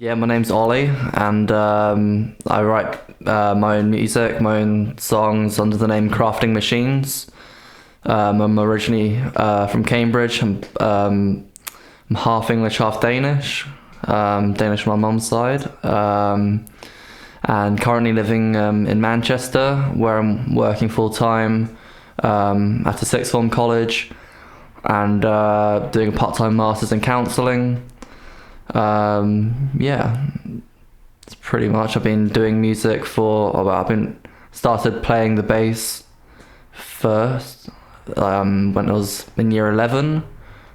Yeah, my name's Ollie, and I write my own music, my own songs under the name Crafting Machines. I'm originally from Cambridge. I'm half English, half Danish. Danish on my mum's side, and currently living in Manchester, where I'm working full time at a sixth form college, and doing a part-time masters in counselling. Yeah, it's pretty much. I've been doing music for, I've been started playing the bass first when I was in year 11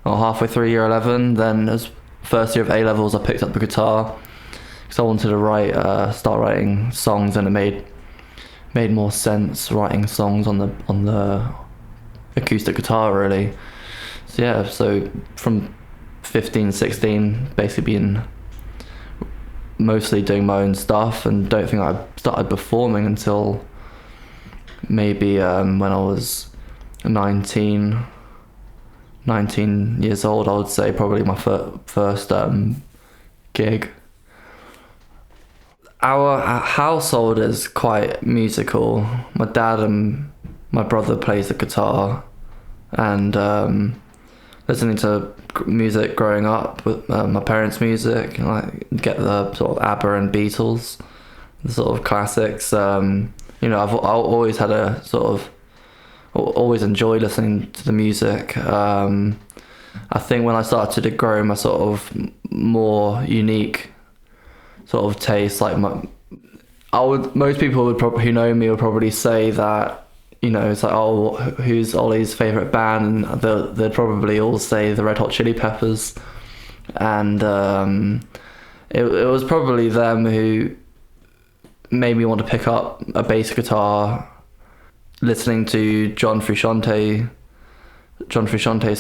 or halfway through year 11. Then as first year of A levels, I picked up the guitar because I wanted to start writing songs, and it made more sense writing songs on the acoustic guitar really. So yeah, so from 15, 16, basically been mostly doing my own stuff, and don't think I started performing until maybe when I was 19 years old, I would say, probably my first gig. Our household is quite musical. My dad and my brother plays the guitar, and listening to music growing up with my parents' music, like get the sort of ABBA and Beatles, the sort of classics. I've always had a sort of always enjoyed listening to the music. I think when I started to grow my sort of more unique sort of taste, like most people would probably who know me would probably say that, it's like, oh, who's Ollie's favourite band? And they'd probably all say the Red Hot Chili Peppers. And it was probably them who made me want to pick up a bass guitar. Listening to John Frusciante's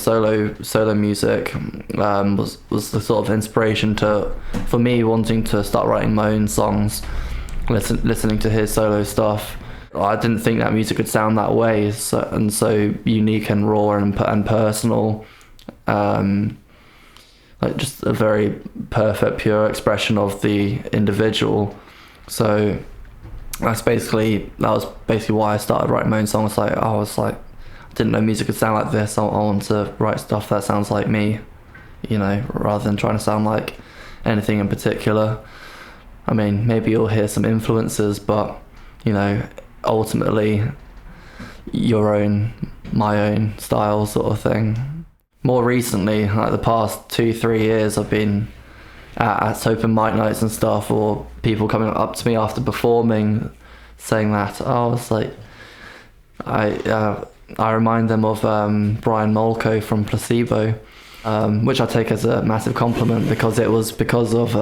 solo music was the sort of inspiration for me wanting to start writing my own songs. Listening to his solo stuff, I didn't think that music could sound that way, so unique and raw and personal, like just a very perfect, pure expression of the individual. So that was basically why I started writing my own songs. I didn't know music could sound like this. I want to write stuff that sounds like me, rather than trying to sound like anything in particular. I mean, maybe you'll hear some influences, but ultimately my own style sort of thing. More recently, like the past 2-3 years, I've been at open mic nights and stuff, or people coming up to me after performing saying that, it's like I remind them of Brian Molko from Placebo, which I take as a massive compliment, because it was because of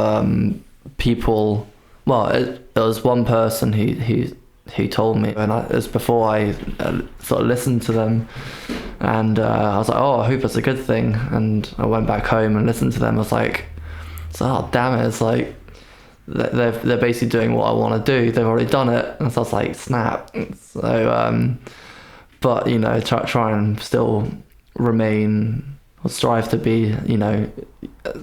people. Well, it was one person who told me, and it was before I sort of listened to them, and I was like, oh, I hope it's a good thing. And I went back home and listened to them. I was like, oh damn it, it's like they're basically doing what I want to do. They've already done it. And so I was like, snap. So but try and still remain or strive to be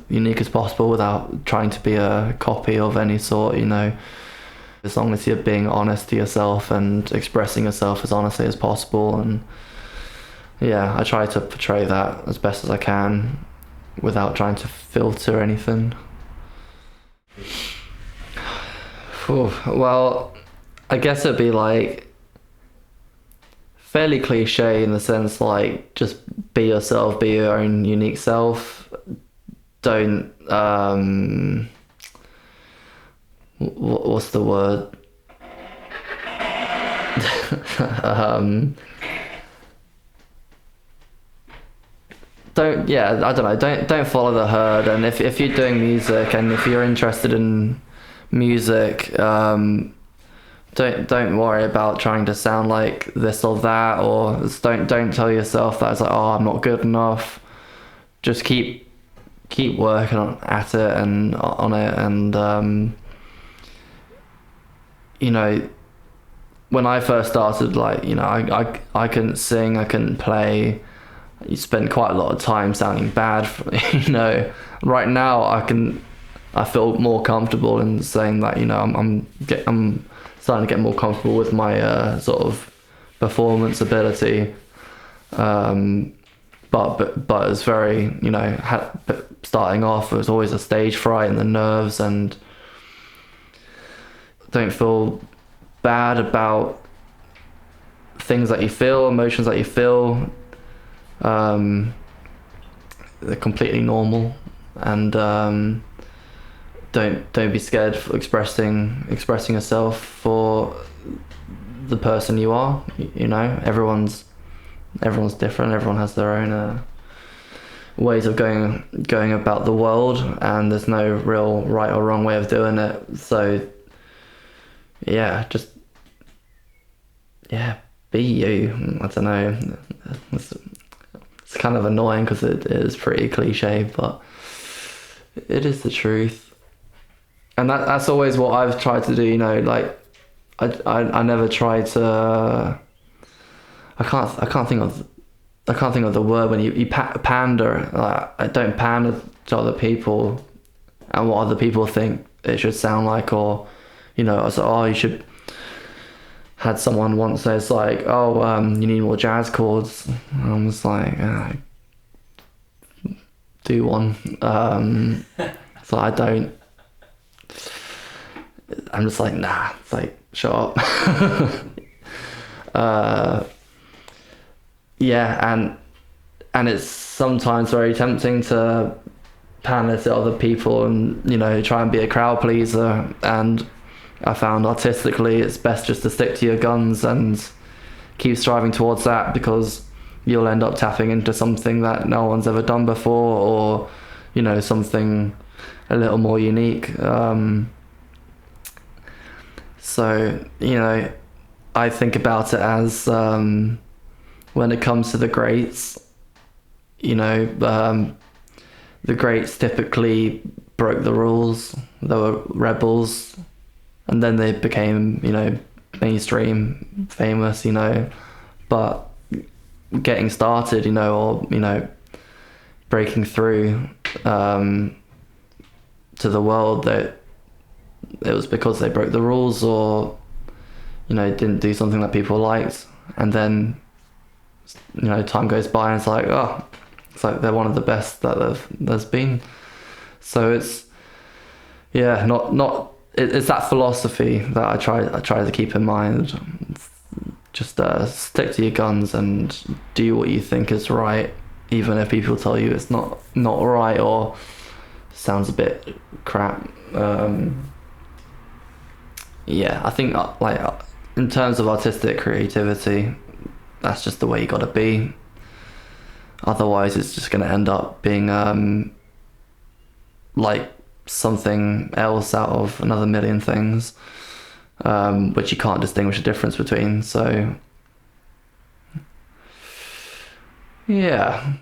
unique as possible without trying to be a copy of any sort. As long as you're being honest to yourself and expressing yourself as honestly as possible. And yeah, I try to portray that as best as I can without trying to filter anything. Well, I guess it'd be like fairly cliche in the sense, like, just be yourself, be your own unique self. Don't what's the word? I don't know, don't follow the herd. And if you're doing music, and if you're interested in music, don't worry about trying to sound like this or that, or don't tell yourself that it's like, oh, I'm not good enough. Just keep working at it and on it. And when I first started, like, I couldn't sing, I couldn't play. You spend quite a lot of time sounding bad. Right now I can I feel more comfortable in saying that, you know, I'm starting to get more comfortable with my sort of performance ability. But it's very, you know, starting off, it was always a stage fright and the nerves, and don't feel bad about things that you feel, emotions that you feel. They're completely normal, and don't be scared for expressing yourself for the person you are. You know, everyone's different. Everyone has their own ways of going about the world, and there's no real right or wrong way of doing it. So yeah, just be you. I don't know. It's kind of annoying because it is pretty cliche, but it is the truth. And that's always what I've tried to do. You know, like I never try to. I can't think of the word when you pander. Like, I don't pander to other people and what other people think it should sound like, or, you know, I was like, oh, you should. Had someone once say, it's like, oh, you need more jazz chords. And I was like, do one. So I don't. I'm just like, nah. It's like, shut up. Yeah, and it's sometimes very tempting to pander to other people and, you know, try and be a crowd pleaser. And I found artistically it's best just to stick to your guns and keep striving towards that, because you'll end up tapping into something that no one's ever done before, or, you know, something a little more unique. So, you know, I think about it as when it comes to the greats, you know, the greats typically broke the rules. They were rebels, and then they became, you know, mainstream, famous, you know. But getting started, you know, or, you know, breaking through to the world, that it was because they broke the rules, or, you know, didn't do something that people liked. And then, you know, time goes by and it's like, oh, it's like they're one of the best that there's been. So it's, yeah, it's that philosophy that I try to keep in mind. Just stick to your guns and do what you think is right, even if people tell you it's not right or sounds a bit crap. Yeah, I think like in terms of artistic creativity, that's just the way you gotta be. Otherwise, it's just gonna end up being like something else out of another million things, which you can't distinguish a difference between. So yeah.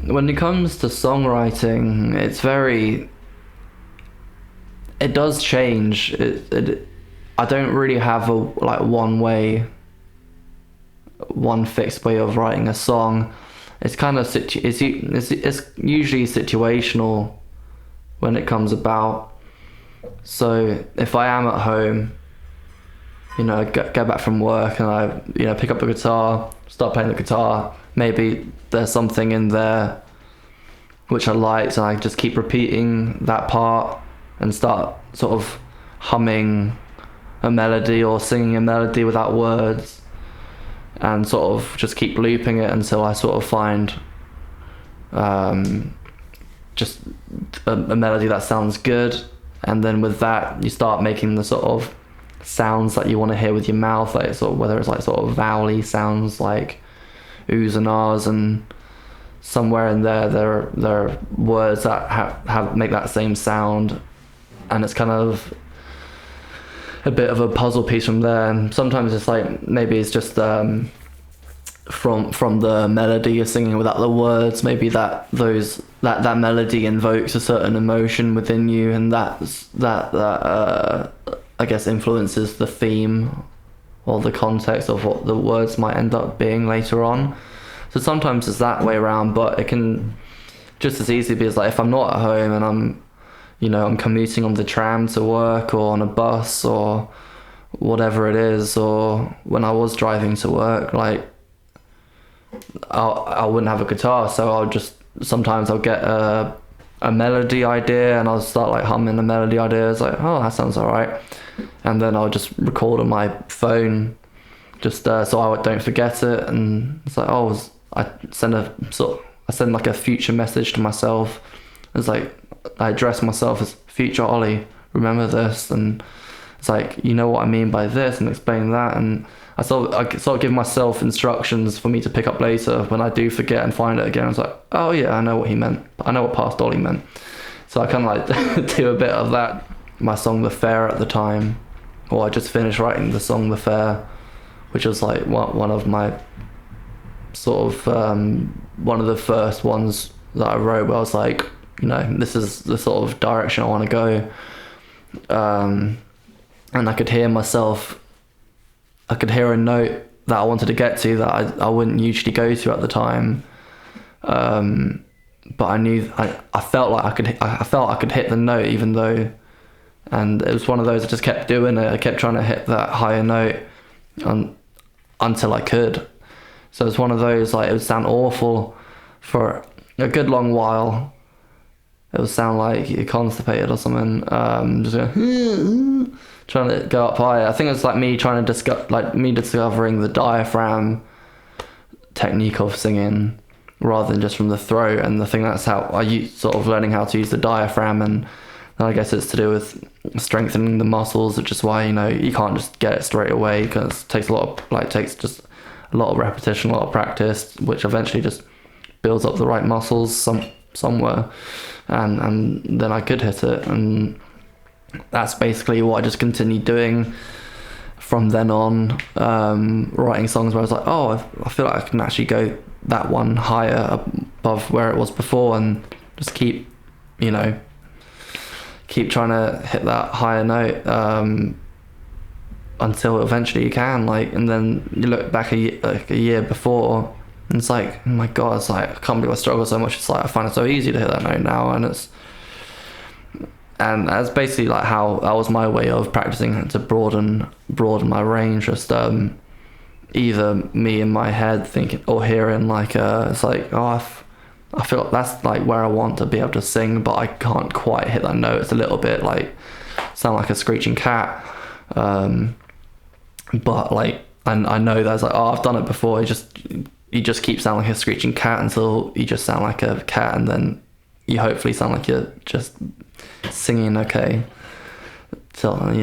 When it comes to songwriting, it does change. I don't really have one fixed way of writing a song. It's kind of it's usually situational when it comes about. So if I am at home, you know, go back from work and I, you know, pick up the guitar, start playing the guitar, maybe there's something in there which I liked, and I just keep repeating that part and start sort of humming a melody or singing a melody without words, and sort of just keep looping it until I sort of find just a melody that sounds good. And then with that, you start making the sort of sounds that you want to hear with your mouth, like sort of, whether it's like sort of vowely sounds like oohs and ahs, and somewhere in there are words that have make that same sound, and it's kind of a bit of a puzzle piece from there. And sometimes it's like, maybe it's just from the melody you're singing without the words, maybe that melody invokes a certain emotion within you, and that I guess influences the theme or the context of what the words might end up being later on. So sometimes it's that way around, but it can just as easy because like if I'm not at home and I'm commuting on the tram to work or on a bus or whatever it is, or when I was driving to work, like I wouldn't have a guitar, so sometimes I'll get a melody idea and I'll start like humming a melody idea. It's like, oh, that sounds alright, and then I'll just record on my phone, just so I don't forget it. And it's like, oh, I send like a future message to myself. It's like I address myself as future Ollie, remember this, and it's like, you know what I mean by this, and explain that. And I sort of give myself instructions for me to pick up later when I do forget and find it again. I was like, oh yeah, I know what he meant. I know what past Ollie meant. So I kind of like do a bit of that. My song The Fair at the time, or I just finished writing the song The Fair, which was like one of my sort of one of the first ones that I wrote where I was like, this is the sort of direction I want to go. And I could hear myself, I could hear a note that I wanted to get to that I wouldn't usually go to at the time. But I knew, I felt like I could hit the note even though, and it was one of those, I just kept doing it. I kept trying to hit that higher note until I could. So it's one of those, like, it would sound awful for a good long while. It would sound like you're constipated or something. Just going, trying to go up higher. I think it's like me trying to discovering the diaphragm technique of singing rather than just from the throat. And I think that's how sort of learning how to use the diaphragm. And I guess it's to do with strengthening the muscles, which is why you can't just get it straight away, because it takes just a lot of repetition, a lot of practice, which eventually just builds up the right muscles somewhere, and then I could hit it. And that's basically what I just continued doing from then on, writing songs where I was like, oh, I feel like I can actually go that one higher above where it was before, and just keep trying to hit that higher note until eventually you can, and then you look back a year before and it's like, oh my god, it's like, I can't believe I struggle so much. It's like I find it so easy to hit that note now, and that's basically like how that was my way of practicing to broaden my range. Just either me in my head thinking or hearing it's like, oh, I feel like that's like where I want to be able to sing, but I can't quite hit that note. It's a little bit like sound like a screeching cat, but like I know that's like, oh, I've done it before. You just keep sounding like a screeching cat until you just sound like a cat, and then you hopefully sound like you're just singing okay. So and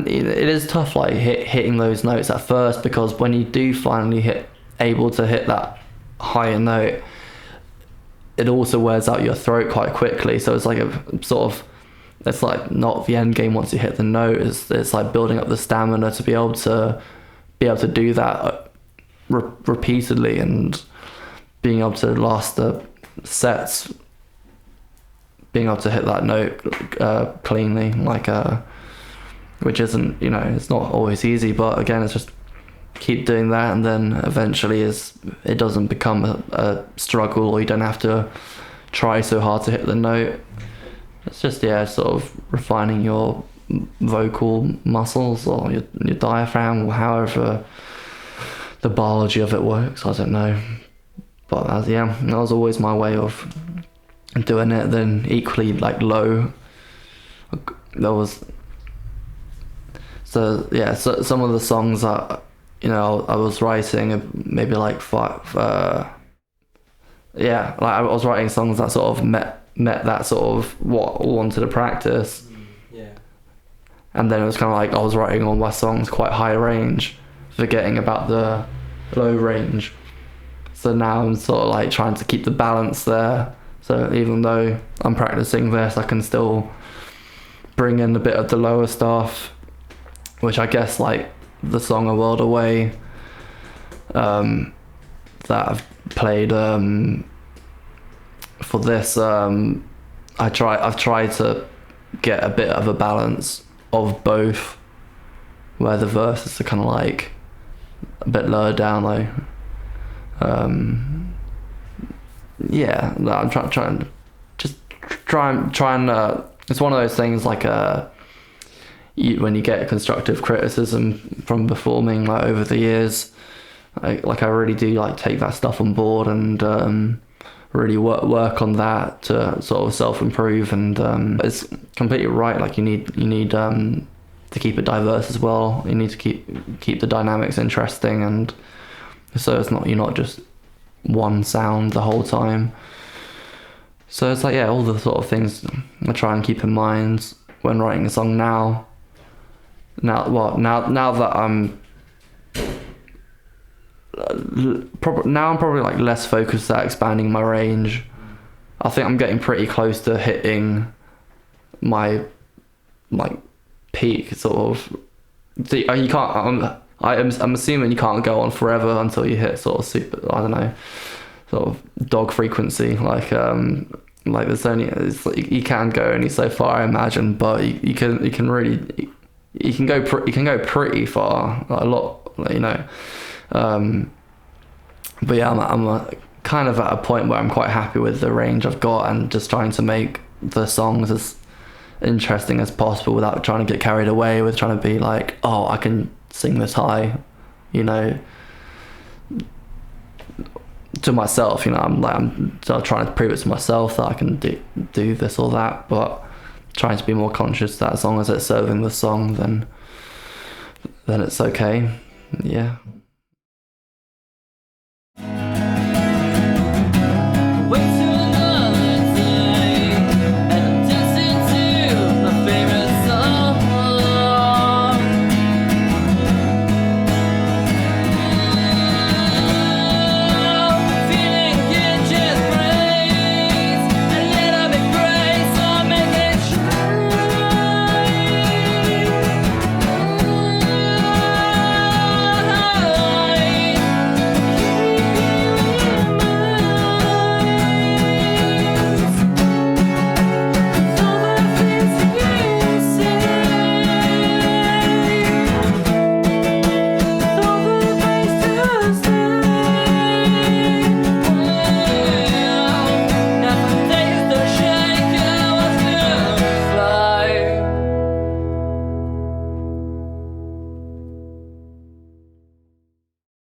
it is tough, like hitting those notes at first, because when you do finally able to hit that higher note, it also wears out your throat quite quickly. So it's like a sort of, it's like not the end game once you hit the note. It's like building up the stamina to be able to do that repeatedly, and being able to last the sets, being able to hit that note cleanly, which isn't, it's not always easy, but again, it's just keep doing that, and then eventually it doesn't become a struggle, or you don't have to try so hard to hit the note. It's just sort of refining your vocal muscles or your diaphragm, or however the biology of it works. I don't know, but that was always my way of doing it. Then equally, like, low, there was so some of the songs that I was writing, maybe like five, like I was writing songs that sort of met that sort of what I wanted to practice. And then it was kind of like I was writing all my songs quite high range, forgetting about the low range. So now I'm sort of like trying to keep the balance there. So even though I'm practicing this, I can still bring in a bit of the lower stuff, which I guess, like the song A World Away that I've played for this, I've tried to get a bit of a balance of both, where the verses are kind of like a bit lower down though, yeah, no, I'm trying just try and it's one of those things like when you get constructive criticism from performing like over the years, I really do like take that stuff on board and really work on that to sort of self-improve. And it's completely right, like you need to keep it diverse as well. You need to keep the dynamics interesting, and so you're not just one sound the whole time. So it's like, yeah, all the sort of things I try and keep in mind when writing a song now. Now that I'm probably like less focused at expanding my range. I think I'm getting pretty close to hitting my like peak sort of. So you can't. I'm assuming you can't go on forever until you hit sort of super. I don't know, sort of dog frequency. Like there's only you can go only so far, I imagine, but you can really you can go pretty far, like a lot, you know. But yeah, I'm kind of at a point where I'm quite happy with the range I've got, and just trying to make the songs as interesting as possible without trying to get carried away with trying to be like, oh, I can sing this high, you know, to myself, you know. I'm trying to prove it to myself that I can do this or that, but trying to be more conscious that as long as it's serving the song, then it's okay. Yeah.